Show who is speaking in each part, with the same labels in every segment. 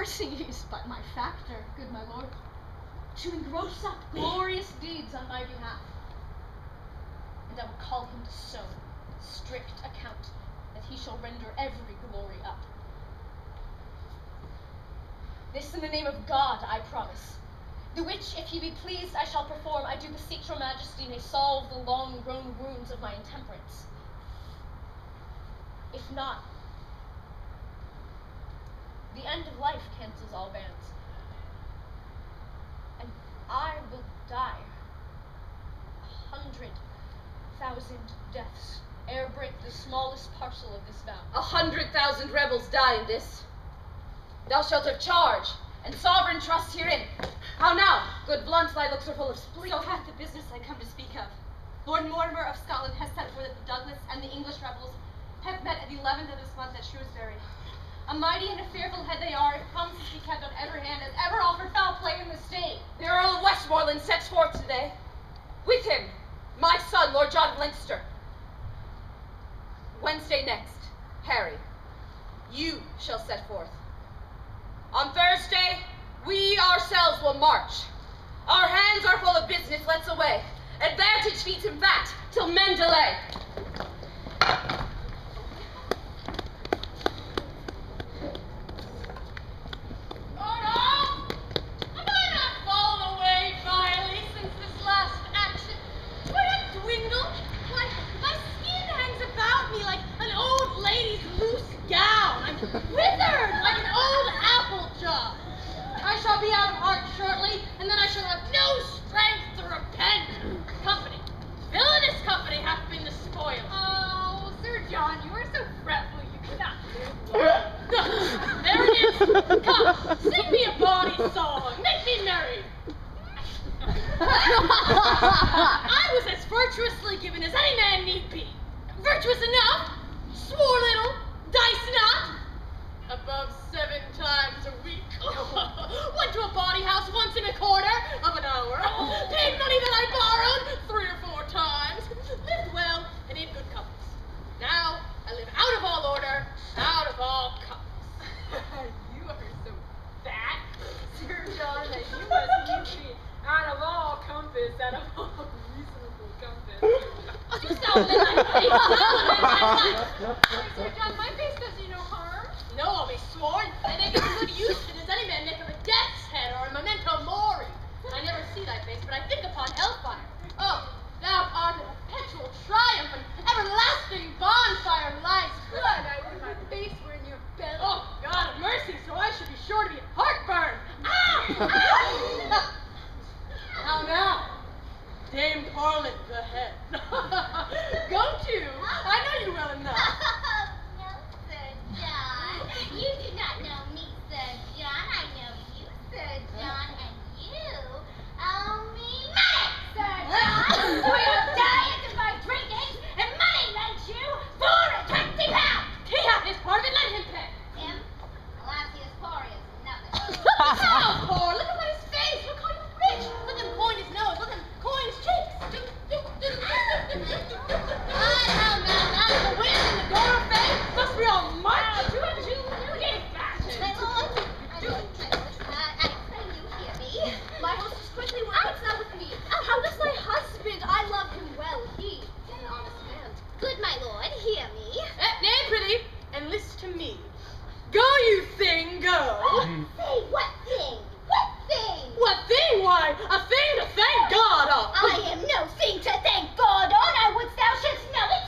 Speaker 1: mercy is but my factor, good my lord, to engross up glorious deeds on my behalf. And I will call him to so strict account that he shall render every glory up. This in the name of God I promise, the which, if he be pleased, I shall perform. I do beseech your majesty may solve the long-grown wounds of my intemperance. If not, the end of life cancels all bans, and I will die 100,000 deaths ere break the smallest parcel of this vow.
Speaker 2: 100,000 rebels die in this. Thou shalt have charge, and sovereign trust herein. How now, good Blunt, thy looks are full of spleen.
Speaker 3: So hath the business I come to speak of. Lord Mortimer of Scotland has sent word that the Douglas and the English rebels have met at the 11th of this month at Shrewsbury. A mighty and a fearful head they are, if promises be kept on every hand, as ever offered foul play in the state.
Speaker 2: The Earl of Westmoreland sets forth today. With him, my son, Lord John of Leinster. Wednesday next, Harry, you shall set forth. On Thursday, we ourselves will march. Our hands are full of business, let's away. Advantage feeds him fat, till men delay.
Speaker 1: Withered like an old apple jaw. I shall be out of heart shortly, and then I shall have no strength to repent. Company, villainous company, hath been the spoil.
Speaker 4: Oh, Sir John, you are so fretful you cannot do.
Speaker 1: There it is. Come, sing me a bawdy song. Make me merry. I was as virtuously given as any man need be. Virtuous enough, swore little, dice not. Above 7 times a week. Went to a bawdy house once in a quarter of an hour. Paid money that I borrowed 3 or 4 times. Lived well and in good company. Now I live out of all order, out of all compass.
Speaker 4: You are so fat, Sir John, that you must needs be out of all compass, out of all reasonable compass.
Speaker 1: Just salad in my face. Salad in my face.
Speaker 4: Sir John, my face does you no harm.
Speaker 1: No, I'll be sworn. I make as good use of it as any man make of a death's head or a memento mori. I never see thy face, but I think upon hellfire. Oh, thou art a perpetual triumph and everlasting bonfire lies good.
Speaker 4: I wish my face were in your belly.
Speaker 1: Oh, God of mercy, so I should be sure to be heartburn. Ah! How now? Dame Parliament the head. Go to. I know you well enough.
Speaker 5: You do not know me, Sir John. I know you, Sir John, and you owe me money, Sir John. We have diets and by drinking, and money lent you 4 £20.
Speaker 1: He hath his part of it, let him pay.
Speaker 5: Him? Alas, he is poor, he is nothing.
Speaker 1: How poor? Look at his face. Look how you rich. Look at him point his nose. Look at him coin his cheeks. How now, the wind in the door of fame must be all marked.
Speaker 5: My lord, I pray you hear me.
Speaker 1: My hostess, quickly, what's not with me? How does thy husband? I love him well. He is an honest man.
Speaker 5: Good my lord, hear me.
Speaker 1: Nay, prithee, and list to me. Go, you thing, go.
Speaker 5: Say, what thing? What thing?
Speaker 1: What thing? Why, a thing to thank God of.
Speaker 5: I am no thing to thank God on. I would thou shouldst know it.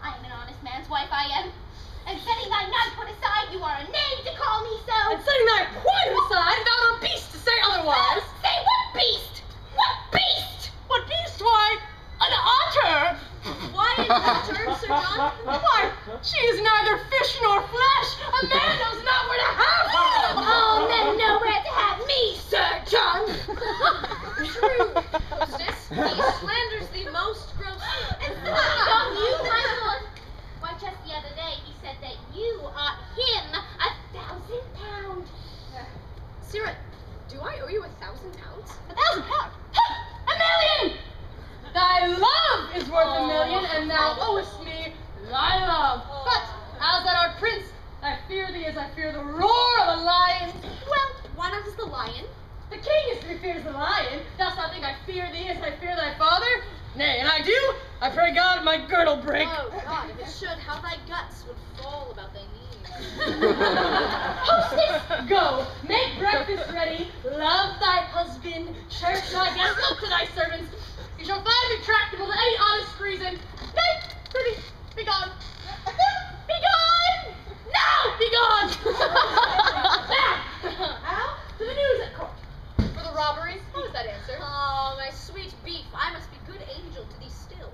Speaker 5: I am an honest man's wife, I am. And setting thy knighthood aside, you are a knave to call me so.
Speaker 1: And setting thy point aside, thou art a beast to say otherwise.
Speaker 5: Say what beast? What beast?
Speaker 1: What beast? Why, an otter. Why an otter, Sir John? Why, she is neither fish nor flesh. A man knows not where to have her.
Speaker 5: All men know where to have me, Sir John.
Speaker 1: True, hostess. He slanders thee most grossly.
Speaker 5: And so on you, my lord. Why, just the other day he said that you ought him 1,000 pounds.
Speaker 1: Sirrah, do I owe you 1,000 pounds?
Speaker 5: 1,000 pounds?
Speaker 1: A million! Thy love is worth a million, and thou owest me thy love. But, as that art prince, I fear thee as I fear the roar of a lion.
Speaker 2: thy guts would fall about thy knees.
Speaker 1: Hostess, go, make breakfast ready, love thy husband, cherish thy guests, look to thy servants. You shall find me tractable to any honest reason. Nay, pretty, be gone. Be gone! Now, be gone! Now, to the news at court.
Speaker 2: For the robberies, how was that answer? Oh, my sweet beef, I must be good angel to thee still.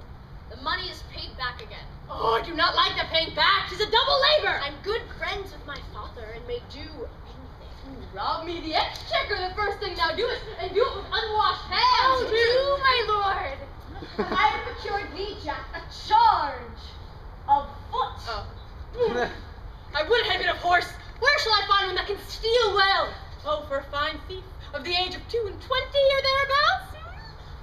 Speaker 2: The money is paid back again.
Speaker 1: Oh, I do not like the paying back. 'Tis a double labor.
Speaker 2: I'm good friends with my father and may do anything.
Speaker 1: You rob me the exchequer, the first thing thou doest, and do it with unwashed hands.
Speaker 5: Oh, do, my lord. I have procured thee, Jack, a charge of foot.
Speaker 2: Oh.
Speaker 1: I would have been of horse. Where shall I find one that can steal well? Oh, for a fine thief of the age of 22 or thereabouts?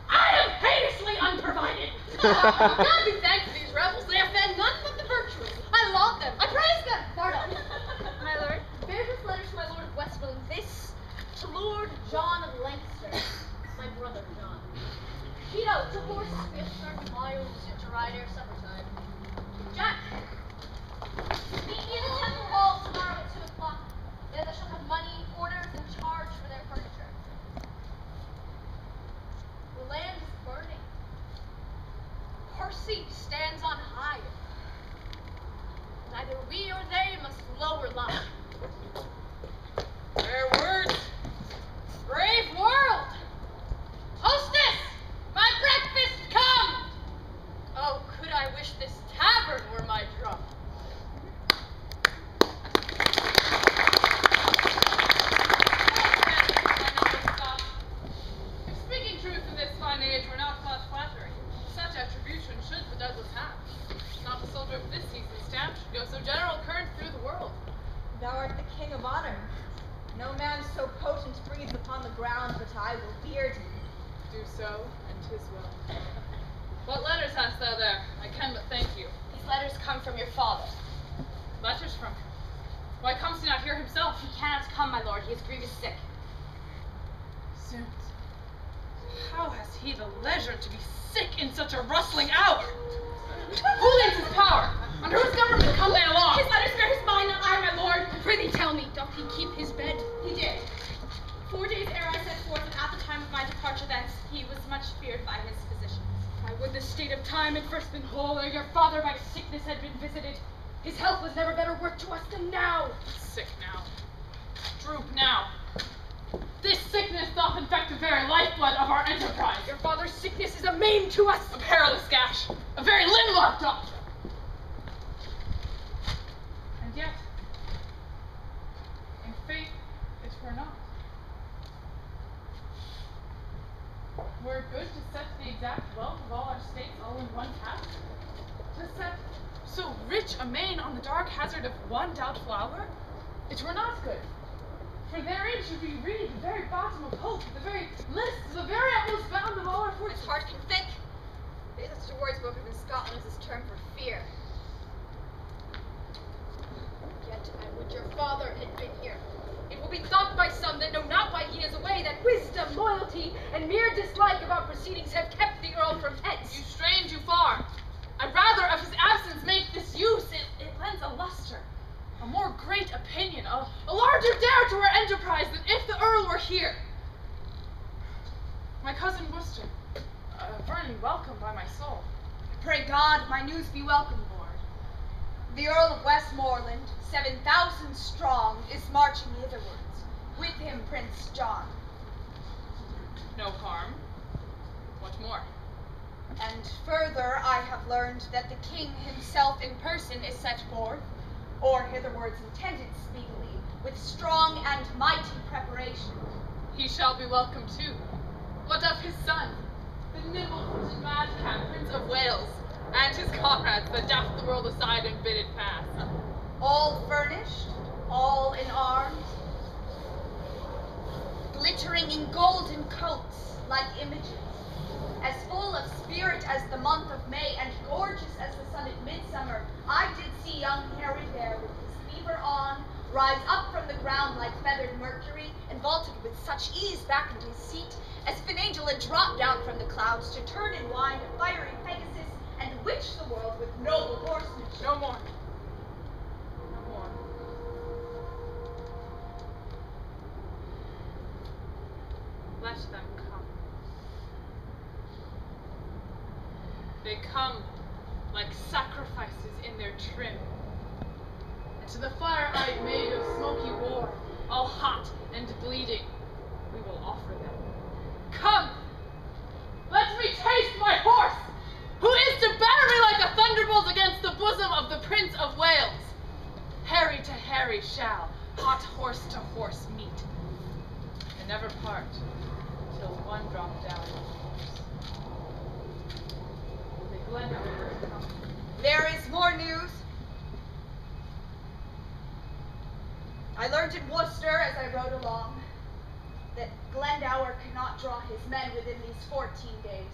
Speaker 1: I am heinously unprovided. God be thanked for these rebels. They offend none but the virtuous. I laud them. I praise them.
Speaker 2: Pardon. My lord, bear this letter to my lord of Westmoreland. This to Lord John of Lancaster, my brother John. Tito, to horse. We have started miles to ride ere supper time. Jack, meet me in the temple hall tomorrow at 2 o'clock. There thou shalt have money, orders, and charge for their furniture. The land is burning. Percy stands on high. Neither we or they must lower lie. Fair words, brave world. Hostess, my breakfast come. Oh, could I wish this tavern were my drum.
Speaker 6: If speaking truth in this fine age were not much flattery, such attribution should the Douglas have. Not the soldier of this season's stamp should go so general current through the world.
Speaker 7: Thou art the king of honor. No man so potent breathes upon the ground but I will beard thee.
Speaker 6: Do so, and 'tis well. What letters hast thou there? I can but thank you.
Speaker 3: These letters come from your father.
Speaker 6: Letters from him? Why comes he not here himself?
Speaker 3: He cannot come, my lord. He is grievous sick.
Speaker 6: Zounds. How has he the leisure to be sick in such a rustling hour? Who leads his power? Under whose government come they along?
Speaker 1: His letters bear his mind, not I, my lord. Prithee tell me, doth he keep his bed?
Speaker 3: He did. 4 days ere I set forth, and at the time of my departure thence, he was much feared by his physicians.
Speaker 1: I would the state of time had first been whole, ere your father by sickness had been visited. His health was never better worth to us than now.
Speaker 6: Sick now. Droop now. This sickness doth infect the very lifeblood of our enterprise.
Speaker 1: Your father's sickness is a maim to us.
Speaker 6: A perilous gash. A very limb lopped off. And yet, in faith, it were not. Were it good to set the exact wealth of all our states all in one task? To set so rich a main on the dark hazard of one doubtful hour? It were not good. For therein should we read the very bottom of hope, the very lists, the very utmost bound of all our fortunes.
Speaker 2: His heart can think. These are such words spoken in Scotland as this term for fear. Yet I would your father had been here. It will be thought by some that know not why he is away that wisdom, loyalty, and mere dislike of our proceedings have kept the Earl from hence.
Speaker 6: You strain too far. I'd rather of his absence make this use. It lends a luster, a more great opinion, a larger dare to our enterprise than if the Earl were here. My cousin Worcester, Vernon, welcome by my soul.
Speaker 7: Pray God my news be welcome, lord. The Earl of Westmoreland, 7,000 strong, is marching hitherwards. With him Prince John.
Speaker 6: No harm. What more?
Speaker 7: And further I have learned that the king himself in person is set forth, or hitherwards intended speedily, with strong and mighty preparation.
Speaker 6: He shall be welcome too. What of his son, the nimble-footed madcap Prince of Wales, and his comrades that daft the world aside and bid it pass?
Speaker 7: All furnished, all in arms, glittering in golden coats like images, as full of spirit as the month of May, and gorgeous as the sun at midsummer. I did see young Harry there with his beaver on, rise up from the ground like feathered Mercury, and vaulted with such ease back into his seat, as if an angel had dropped down from the clouds to turn in wine a fiery Pegasus, and witch the world with noble horsemanship.
Speaker 6: No more. They come like sacrifices in their trim. And to the fire-eyed maid of smoky war, all hot and bleeding, we will offer them. Come! Let me taste my horse! Who is to batter me like a thunderbolt against the bosom of the Prince of Wales? Harry to Harry shall, hot horse to horse meet, and never part till one drop down. The Glendower come.
Speaker 7: There is more news. I learned in Worcester as I rode along that Glendower cannot draw his men within these 14 days.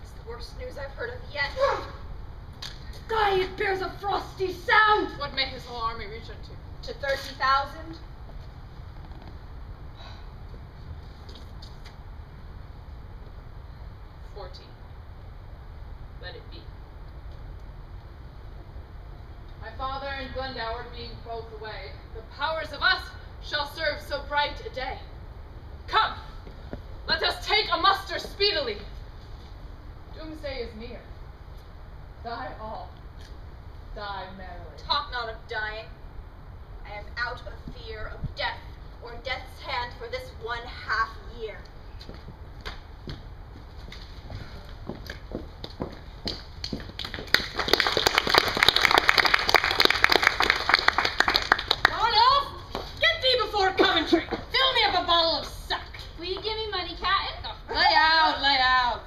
Speaker 7: It's the worst news I've heard of yet. Guy, it bears a frosty sound!
Speaker 6: What may his whole army reach unto?
Speaker 7: To 30,000.
Speaker 6: 14. Let it be. My father and Glendower being both away, the powers of us shall serve so bright a day. Come, let us take a muster speedily. Doomsday is near. Die all. Die merrily.
Speaker 7: Talk not of dying. I am out of fear of death or death's hand for this 1/2 year.
Speaker 1: Fill me up a bottle of suck.
Speaker 3: Will you give me money, Captain?
Speaker 1: Lay out, lay out.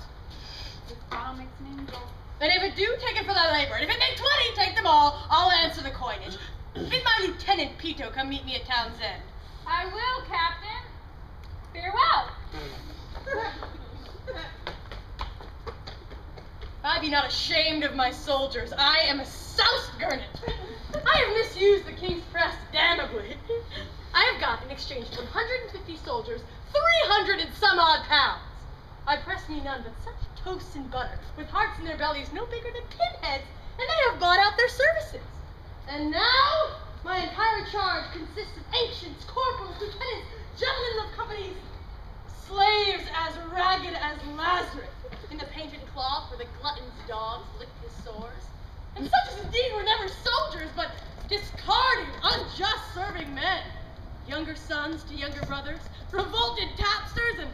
Speaker 3: This bottle makes me angel.
Speaker 1: And if it do, take it for thy labor. And if it makes money, take them all. I'll answer the coinage. Bid my Lieutenant Pito come meet me at town's end.
Speaker 3: I will, Captain. Farewell.
Speaker 1: I be not ashamed of my soldiers. I am a soused gurnet. I have misused the king's press damnably. I have got, in exchange for 150 soldiers, 300 and some odd pounds. I press me none but such toast and butter, with hearts in their bellies no bigger than pinheads, and they have bought out their services. And now, my entire charge consists of ancients, corporals, lieutenants, gentlemen of companies, slaves as ragged as Lazarus, in the painted cloth where the glutton's dogs lick his sores. And such as indeed were never soldiers, but discarded, unjust serving men. Younger sons to younger brothers, revolted tapsters, and